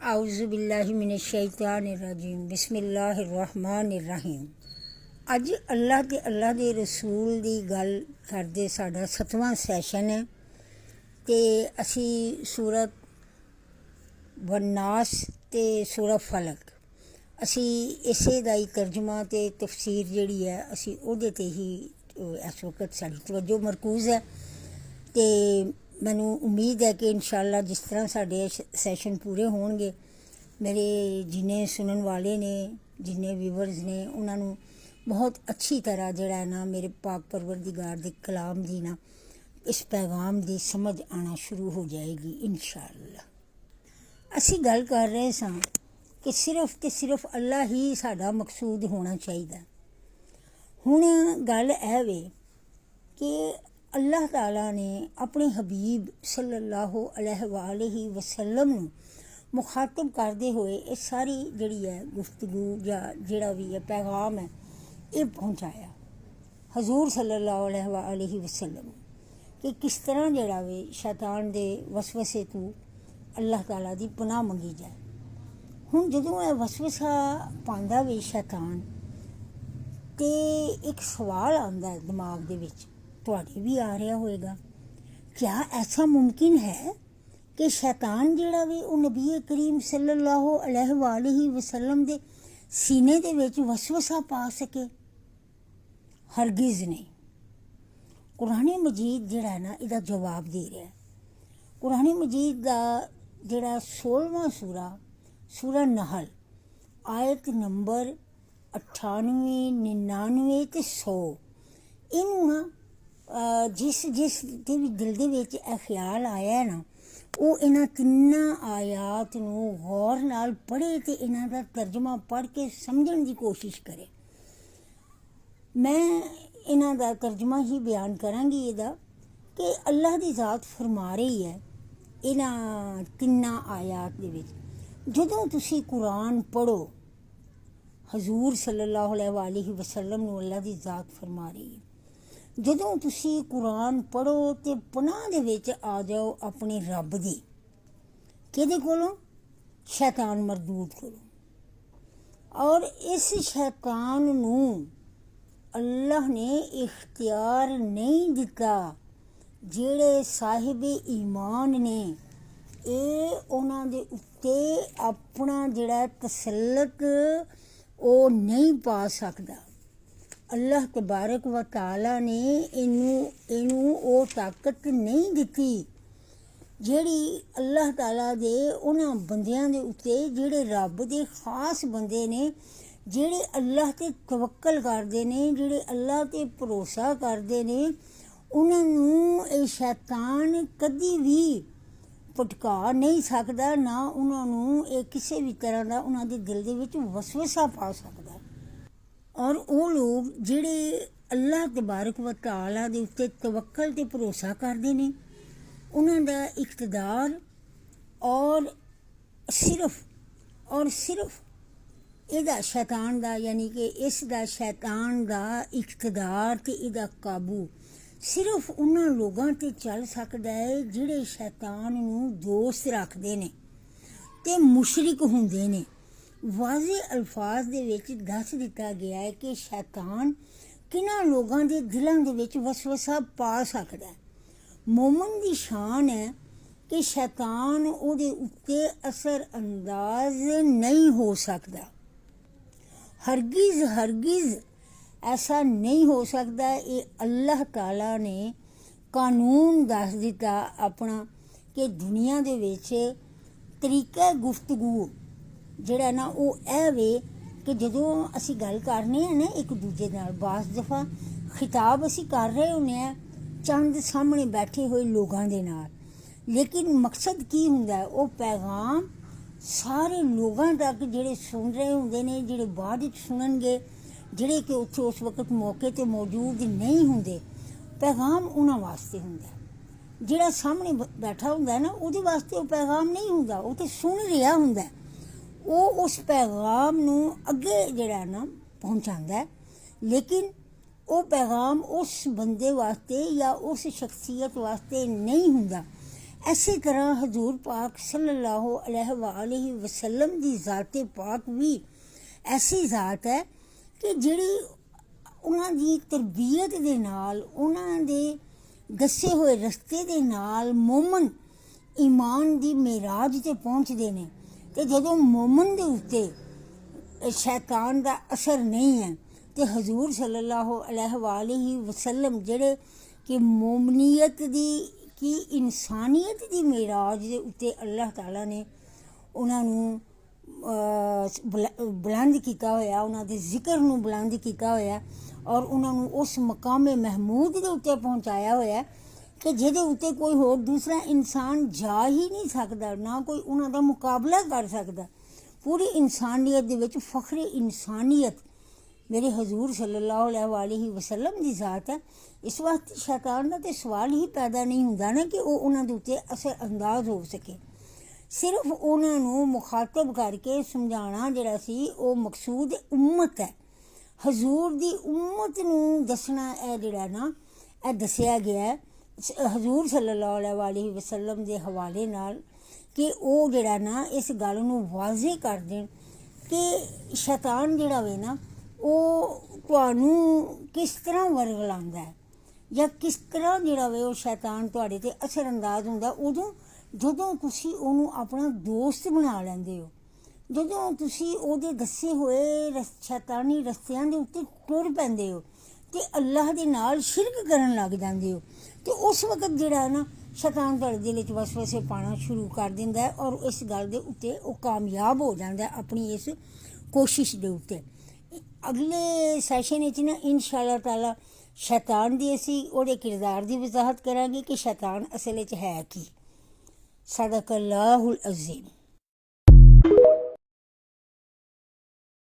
ਆਊਜ਼ु ਬਿल्लाहि मिनश शैतानिर रजीम बिस्मिल्लाहिर रहमानिर रहीम। ਅੱਜ ਅੱਲਾ ਦੇ ਰਸੂਲ ਦੀ ਗੱਲ ਕਰਦੇ ਸਾਡਾ 7ਵਾਂ ਸੈਸ਼ਨ ਹੈ ਅਤੇ ਅਸੀਂ ਸੂਰਤ ਵਨਾਸ ਅਤੇ ਸੂਰਤ ਫਲਕ ਅਸੀਂ ਇਸੇ ਦਾ ਹੀ ਤਰਜਮਾ ਅਤੇ ਤਫਸੀਰ ਜਿਹੜੀ ਹੈ ਅਸੀਂ ਉਹਦੇ 'ਤੇ ਹੀ ਇਸ ਵਕਤ ਸਾਡੀ ਤਵੱਜੋ ਮਰਕੂਜ਼ ਹੈ। ਅਤੇ ਮੈਨੂੰ ਉਮੀਦ ਹੈ ਕਿ ਇਨਸ਼ਾਅੱਲਾ ਜਿਸ ਤਰ੍ਹਾਂ ਸਾਡੇ ਸੈਸ਼ਨ ਪੂਰੇ ਹੋਣਗੇ ਮੇਰੇ ਜਿੰਨੇ ਸੁਣਨ ਵਾਲੇ ਨੇ ਜਿੰਨੇ ਵੀਵਰਸ ਨੇ ਉਹਨਾਂ ਨੂੰ ਬਹੁਤ ਅੱਛੀ ਤਰ੍ਹਾਂ ਜਿਹੜਾ ਹੈ ਨਾ ਮੇਰੇ ਪਾਕ ਪਰਵਰਦੀਗਾਰ ਦੇ ਕਲਾਮ ਦੀ ਨਾ ਇਸ ਪੈਗਾਮ ਦੀ ਸਮਝ ਆਉਣਾ ਸ਼ੁਰੂ ਹੋ ਜਾਏਗੀ ਇਨਸ਼ਾਅੱਲਾ। ਅਸੀਂ ਗੱਲ ਕਰ ਰਹੇ ਸਾਂ ਕਿ ਸਿਰਫ ਅਤੇ ਸਿਰਫ ਅੱਲਾ ਹੀ ਸਾਡਾ ਮਕਸੂਦ ਹੋਣਾ ਚਾਹੀਦਾ। ਹੁਣ ਗੱਲ ਇਹ ਵੇ ਕਿ ਅੱਲਾਹ ਤਾਲਾ ਨੇ ਆਪਣੇ ਹਬੀਬ ਸੱਲੱਲਾਹੁ अलैहि वसल्लम ਨੂੰ ਮੁਖਾਤਬ ਕਰਦੇ ਹੋਏ ਇਹ ਸਾਰੀ ਜਿਹੜੀ ਹੈ ਗੁਫ਼ਤਗੂ ਜਾਂ ਜਿਹੜਾ ਵੀ ਹੈ ਪੈਗਾਮ ਹੈ ਇਹ ਪਹੁੰਚਾਇਆ ਹਜ਼ੂਰ ਸੱਲੱਲਾਹੁ अलैहि वसल्लम ਕਿ ਕਿਸ ਤਰ੍ਹਾਂ ਜਿਹੜਾ ਵੇ ਸ਼ੈਤਾਨ ਦੇ ਵਸਵਸੇ ਤੋਂ ਅੱਲਾਹ ਤਾਲਾ ਦੀ ਪਨਾਹ ਮੰਗੀ ਜਾਏ। ਹੁਣ ਜਦੋਂ ਇਹ ਵਸਵਸਾ ਪਾਉਂਦਾ ਵੇ ਸ਼ੈਤਾਨ ਅਤੇ ਇੱਕ ਸਵਾਲ ਆਉਂਦਾ ਦਿਮਾਗ ਦੇ ਵਿੱਚ, ਤੁਹਾਡੇ ਵੀ ਆ ਰਿਹਾ ਹੋਏਗਾ, ਕਿਆ ਐਸਾ ਮੁਮਕਿਨ ਹੈ ਕਿ ਸ਼ੈਤਾਨ ਜਿਹੜਾ ਵੀ ਉਹ ਨਬੀ ਕਰੀਮ ਸੱਲੱਲਾਹੁ अलैहि वसल्लम ਦੇ ਸੀਨੇ ਦੇ ਵਿੱਚ ਵਸਵਸਾ ਪਾ ਸਕੇ? ਹਰਗਿਜ਼ ਨਹੀਂ। ਕੁਰਾਨ ਮਜੀਦ ਜਿਹੜਾ ਨਾ ਇਹਦਾ ਜਵਾਬ ਦੇ ਰਿਹਾ। ਕੁਰਾਨ ਮਜੀਦ ਦਾ ਜਿਹੜਾ 16ਵਾਂ ਸੂਰਾ ਨਹਲ ਆਇਤ ਨੰਬਰ 98, 99 ਅਤੇ 100 ਇਹਨੂੰ ਨਾ ਜਿਸ ਦੇ ਵੀ ਦਿਲ ਦੇ ਵਿੱਚ ਇਹ ਖਿਆਲ ਆਇਆ ਨਾ ਉਹ ਇਹਨਾਂ ਤਿੰਨਾਂ ਆਯਾਤ ਨੂੰ ਗੌਰ ਨਾਲ ਪੜ੍ਹੇ ਅਤੇ ਇਹਨਾਂ ਦਾ ਤਰਜਮਾ ਪੜ੍ਹ ਕੇ ਸਮਝਣ ਦੀ ਕੋਸ਼ਿਸ਼ ਕਰੇ। ਮੈਂ ਇਹਨਾਂ ਦਾ ਤਰਜਮਾ ਹੀ ਬਿਆਨ ਕਰਾਂਗੀ ਇਹਦਾ ਕਿ ਅੱਲਾਹ ਦੀ ਜ਼ਾਤ ਫਰਮਾ ਰਹੀ ਹੈ ਇਹਨਾਂ ਤਿੰਨਾਂ ਆਯਾਤ ਦੇ ਵਿੱਚ, ਜਦੋਂ ਤੁਸੀਂ ਕੁਰਾਨ ਪੜ੍ਹੋ ਹਜ਼ੂਰ ਸੱਲੱਲਾਹੁ अलैहि वसल्लम ਨੂੰ ਅੱਲਾਹ ਦੀ ਜ਼ਾਤ ਫਰਮਾ ਰਹੀ ਹੈ, ਜਦੋਂ ਤੁਸੀਂ ਕੁਰਾਨ ਪੜ੍ਹੋ ਅਤੇ ਪਨਾਹ ਦੇ ਵਿੱਚ ਆ ਜਾਓ ਆਪਣੇ ਰੱਬ ਦੀ। ਕਿਹਦੇ ਕੋਲੋਂ? ਸ਼ੈਤਾਨ ਮਰਦੂਦ ਕੋਲੋਂ। ਔਰ ਇਸ ਸ਼ੈਤਾਨ ਨੂੰ ਅੱਲਾਹ ਨੇ ਇਖਤਿਆਰ ਨਹੀਂ ਦਿੱਤਾ। ਜਿਹੜੇ ਸਾਹਿਬ ਈਮਾਨ ਨੇ ਇਹ ਉਹਨਾਂ ਦੇ ਉੱਤੇ ਆਪਣਾ ਜਿਹੜਾ ਤਸੱਲਤ ਉਹ ਨਹੀਂ ਪਾ ਸਕਦਾ। ਅੱਲਾਹ ਤਬਾਰਕ व ਤਾਲਾ ਨੇ ਇਹਨੂੰ ਉਹ ਤਾਕਤ ਨਹੀਂ ਦਿੱਤੀ ਜਿਹੜੀ ਅੱਲਾਹ ਤਾਲਾ ਦੇ ਉਹਨਾਂ ਬੰਦਿਆਂ ਦੇ ਉੱਤੇ ਜਿਹੜੇ ਰੱਬ ਦੇ ਖਾਸ ਬੰਦੇ ਨੇ, ਜਿਹੜੇ ਅੱਲਾਹ 'ਤੇ ਤਵੱਕਲ ਕਰਦੇ ਨੇ, ਜਿਹੜੇ ਅੱਲਾਹ 'ਤੇ ਭਰੋਸਾ ਕਰਦੇ ਨੇ, ਉਹਨਾਂ ਨੂੰ ਇਹ ਸ਼ੈਤਾਨ ਕਦੀ ਵੀ ਭਟਕਾ ਨਹੀਂ ਸਕਦਾ, ਨਾ ਉਹਨਾਂ ਨੂੰ ਇਹ ਕਿਸੇ ਵੀ ਤਰ੍ਹਾਂ ਦਾ ਉਹਨਾਂ ਦੇ ਦਿਲ ਦੇ ਵਿੱਚ ਵਸਵਸਾ ਪਾ ਸਕਦਾ। ਔਰ ਉਹ ਲੋਕ ਜਿਹੜੇ ਅੱਲਾਹ ਤਬਾਰਕ व ਤਾਲਾ ਦੇ ਉੱਤੇ ਤਵੱਕਲ ਅਤੇ ਭਰੋਸਾ ਕਰਦੇ ਨੇ ਉਹਨਾਂ ਦਾ ਇਕਤਦਾਰ ਔਰ ਸਿਰਫ ਇਹਦਾ ਸ਼ੈਤਾਨ ਦਾ ਯਾਨੀ ਕਿ ਇਸ ਦਾ ਸ਼ੈਤਾਨ ਦਾ ਇਕਤਦਾਰ ਅਤੇ ਇਹਦਾ ਕਾਬੂ ਸਿਰਫ ਉਹਨਾਂ ਲੋਕਾਂ 'ਤੇ ਚੱਲ ਸਕਦਾ ਹੈ ਜਿਹੜੇ ਸ਼ੈਤਾਨ ਨੂੰ ਦੋਸਤ ਰੱਖਦੇ ਨੇ ਅਤੇ ਮੁਸ਼ਰਿਕ ਹੁੰਦੇ ਨੇ। ਵਾਜ਼ਿਹ ਅਲਫਾਜ਼ ਦੇ ਵਿੱਚ ਦੱਸ ਦਿੱਤਾ ਗਿਆ ਹੈ ਕਿ ਸ਼ੈਤਾਨ ਕਿਹਨਾਂ ਲੋਕਾਂ ਦੇ ਦਿਲਾਂ ਦੇ ਵਿੱਚ ਵਸਵਸਾ ਪਾ ਸਕਦਾ ਹੈ। ਮੋਮਨ ਦੀ ਸ਼ਾਨ ਹੈ ਕਿ ਸ਼ੈਤਾਨ ਉਹਦੇ ਉੱਤੇ ਅਸਰ ਅੰਦਾਜ਼ ਨਹੀਂ ਹੋ ਸਕਦਾ। ਹਰਗਿਜ਼ ਐਸਾ ਨਹੀਂ ਹੋ ਸਕਦਾ। ਇਹ ਅੱਲਾਹ ਤਾਲਾ ਨੇ ਕਾਨੂੰਨ ਦੱਸ ਦਿੱਤਾ ਆਪਣਾ ਕਿ ਦੁਨੀਆ ਦੇ ਵਿੱਚ ਤਰੀਕਾ ਗੁਫ਼ਤਗੂ ਜਿਹੜਾ ਨਾ ਉਹ ਇਹ ਵੇ ਕਿ ਜਦੋਂ ਅਸੀਂ ਗੱਲ ਕਰਨੇ ਹਾਂ ਨਾ ਇੱਕ ਦੂਜੇ ਨਾਲ, ਬਾਸ ਦਫਾ ਖਿਤਾਬ ਅਸੀਂ ਕਰ ਰਹੇ ਹੁੰਦੇ ਹਾਂ ਚੰਦ ਸਾਹਮਣੇ ਬੈਠੇ ਹੋਏ ਲੋਕਾਂ ਦੇ ਨਾਲ, ਲੇਕਿਨ ਮਕਸਦ ਕੀ ਹੁੰਦਾ? ਉਹ ਪੈਗਾਮ ਸਾਰੇ ਲੋਕਾਂ ਤੱਕ ਜਿਹੜੇ ਸੁਣ ਰਹੇ ਹੁੰਦੇ ਨੇ, ਜਿਹੜੇ ਬਾਅਦ ਵਿੱਚ ਸੁਣਨਗੇ, ਜਿਹੜੇ ਕਿ ਉੱਥੇ ਉਸ ਵਕਤ ਮੌਕੇ 'ਤੇ ਮੌਜੂਦ ਨਹੀਂ ਹੁੰਦੇ, ਪੈਗਾਮ ਉਹਨਾਂ ਵਾਸਤੇ ਹੁੰਦਾ। ਜਿਹੜਾ ਸਾਹਮਣੇ ਬੈਠਾ ਹੁੰਦਾ ਨਾ ਉਹਦੇ ਵਾਸਤੇ ਉਹ ਪੈਗਾਮ ਨਹੀਂ ਹੁੰਦਾ, ਉਹ ਤਾਂ ਸੁਣ ਰਿਹਾ ਹੁੰਦਾ। ਉਹ ਉਸ ਪੈਗਾਮ ਨੂੰ ਅੱਗੇ ਜਿਹੜਾ ਨਾ ਪਹੁੰਚਾਉਂਦਾ, ਲੇਕਿਨ ਉਹ ਪੈਗਾਮ ਉਸ ਬੰਦੇ ਵਾਸਤੇ ਜਾਂ ਉਸ ਸ਼ਖਸੀਅਤ ਵਾਸਤੇ ਨਹੀਂ ਹੁੰਦਾ। ਇਸੇ ਤਰ੍ਹਾਂ ਹਜ਼ੂਰ ਪਾਕ ਸੱਲੱਲਾਹੁ ਅਲੈਹਿ ਵਸੱਲਮ ਦੀ ਜ਼ਾਤੇ ਪਾਕ ਵੀ ਐਸੀ ਜ਼ਾਤ ਹੈ ਕਿ ਜਿਹੜੀ ਉਹਨਾਂ ਦੀ ਤਰਬੀਅਤ ਦੇ ਨਾਲ, ਉਹਨਾਂ ਦੇ ਦੱਸੇ ਹੋਏ ਰਸਤੇ ਦੇ ਨਾਲ ਮੋਮਨ ਈਮਾਨ ਦੀ ਮੇਰਾਜ 'ਤੇ ਪਹੁੰਚਦੇ ਨੇ। ਅਤੇ ਜਦੋਂ ਮੋਮਨ ਦੇ ਉੱਤੇ ਸ਼ੈਤਾਨ ਦਾ ਅਸਰ ਨਹੀਂ ਹੈ ਅਤੇ ਹਜ਼ੂਰ ਸੱਲੱਲਾਹੁ ਅਲੈਹਿ ਵਸੱਲਮ ਜਿਹੜੇ ਕਿ ਮੋਮਨੀਅਤ ਦੀ ਕਿ ਇਨਸਾਨੀਅਤ ਦੀ ਮੇਰਾਜ ਦੇ ਉੱਤੇ ਅੱਲਾਹ ਤਾਲਾ ਨੇ ਉਹਨਾਂ ਨੂੰ ਬੁਲੰਦ ਕੀਤਾ ਹੋਇਆ, ਉਹਨਾਂ ਦੇ ਜ਼ਿਕਰ ਨੂੰ ਬੁਲੰਦ ਕੀਤਾ ਹੋਇਆ ਔਰ ਉਹਨਾਂ ਨੂੰ ਉਸ ਮਕਾਮ ਮਹਿਮੂਦ ਦੇ ਉੱਤੇ ਪਹੁੰਚਾਇਆ ਹੋਇਆ ਕਿ ਜਿਹਦੇ ਉੱਤੇ ਕੋਈ ਹੋਰ ਦੂਸਰਾ ਇਨਸਾਨ ਜਾ ਹੀ ਨਹੀਂ ਸਕਦਾ, ਨਾ ਕੋਈ ਉਹਨਾਂ ਦਾ ਮੁਕਾਬਲਾ ਕਰ ਸਕਦਾ। ਪੂਰੀ ਇਨਸਾਨੀਅਤ ਦੇ ਵਿੱਚ ਫਖਰੇ ਇਨਸਾਨੀਅਤ ਮੇਰੇ ਹਜ਼ੂਰ ਸੱਲੱਲਾਹੁ ਅਲੈਹਿ ਵਸੱਲਮ ਦੀ ਜ਼ਾਤ ਹੈ। ਇਸ ਵਾਸਤੇ ਸ਼ੈਤਾਨ ਦਾ ਤਾਂ ਸਵਾਲ ਹੀ ਪੈਦਾ ਨਹੀਂ ਹੁੰਦਾ ਨਾ ਕਿ ਉਹ ਉਹਨਾਂ ਦੇ ਉੱਤੇ ਅਸਰ ਅੰਦਾਜ਼ ਹੋ ਸਕੇ। ਸਿਰਫ ਉਹਨਾਂ ਨੂੰ ਮੁਖਾਤਬ ਕਰਕੇ ਸਮਝਾਉਣਾ ਜਿਹੜਾ ਸੀ ਉਹ ਮਕਸੂਦ ਉਮਤ ਹੈ। ਹਜ਼ੂਰ ਦੀ ਉਮਤ ਨੂੰ ਦੱਸਣਾ ਇਹ ਜਿਹੜਾ ਨਾ ਇਹ ਦੱਸਿਆ ਗਿਆ ਹਜ਼ੂਰ ਸੱਲੱਲਾਹੁ ਅਲੈਹਿ ਵਸੱਲਮ ਦੇ ਹਵਾਲੇ ਨਾਲ ਕਿ ਉਹ ਜਿਹੜਾ ਨਾ ਇਸ ਗੱਲ ਨੂੰ ਵਾਜ਼ਿਹ ਕਰ ਦੇਣ ਕਿ ਸ਼ੈਤਾਨ ਜਿਹੜਾ ਵੇ ਨਾ ਉਹ ਤੁਹਾਨੂੰ ਕਿਸ ਤਰ੍ਹਾਂ ਵਰਗਲਾਉਂਦਾ ਹੈ ਜਾਂ ਕਿਸ ਤਰ੍ਹਾਂ ਜਿਹੜਾ ਵੇ ਉਹ ਸ਼ੈਤਾਨ ਤੁਹਾਡੇ 'ਤੇ ਅਸਰ ਅੰਦਾਜ਼ ਹੁੰਦਾ ਉਦੋਂ ਜਦੋਂ ਤੁਸੀਂ ਉਹਨੂੰ ਆਪਣਾ ਦੋਸਤ ਬਣਾ ਲੈਂਦੇ ਹੋ, ਜਦੋਂ ਤੁਸੀਂ ਉਹਦੇ ਦੱਸੇ ਹੋਏ ਸ਼ੈਤਾਨੀ ਰਸਤਿਆਂ ਦੇ ਉੱਤੇ ਟੁਰ ਪੈਂਦੇ ਹੋ ਅਤੇ ਅੱਲਾਹ ਦੇ ਨਾਲ ਸ਼ਿਰਕ ਕਰਨ ਲੱਗ ਜਾਂਦੇ ਹੋ ਅਤੇ ਉਸ ਵਕਤ ਜਿਹੜਾ ਨਾ ਸ਼ੈਤਾਨ ਤੁਹਾਡੇ ਦਿਲ 'ਚ ਵਸਵਸੇ ਪਾਉਣਾ ਸ਼ੁਰੂ ਕਰ ਦਿੰਦਾ ਹੈ ਔਰ ਇਸ ਗੱਲ ਦੇ ਉੱਤੇ ਉਹ ਕਾਮਯਾਬ ਹੋ ਜਾਂਦਾ ਆਪਣੀ ਇਸ ਕੋਸ਼ਿਸ਼ ਦੇ ਉੱਤੇ। ਅਗਲੇ ਸੈਸ਼ਨ ਵਿੱਚ ਨਾ ਇਨਸ਼ਾ ਅੱਲਾਹ ਤਾਲਾ ਸ਼ੈਤਾਨ ਦੀ ਅਸੀਂ ਉਹਦੇ ਕਿਰਦਾਰ ਦੀ ਵਜ਼ਾਹਤ ਕਰਾਂਗੇ ਕਿ ਸ਼ੈਤਾਨ ਅਸਲ ਵਿੱਚ ਹੈ ਕੀ। ਸਦਕ ਅੱਲਾਹੁਲ ਅਜ਼ੀਮ।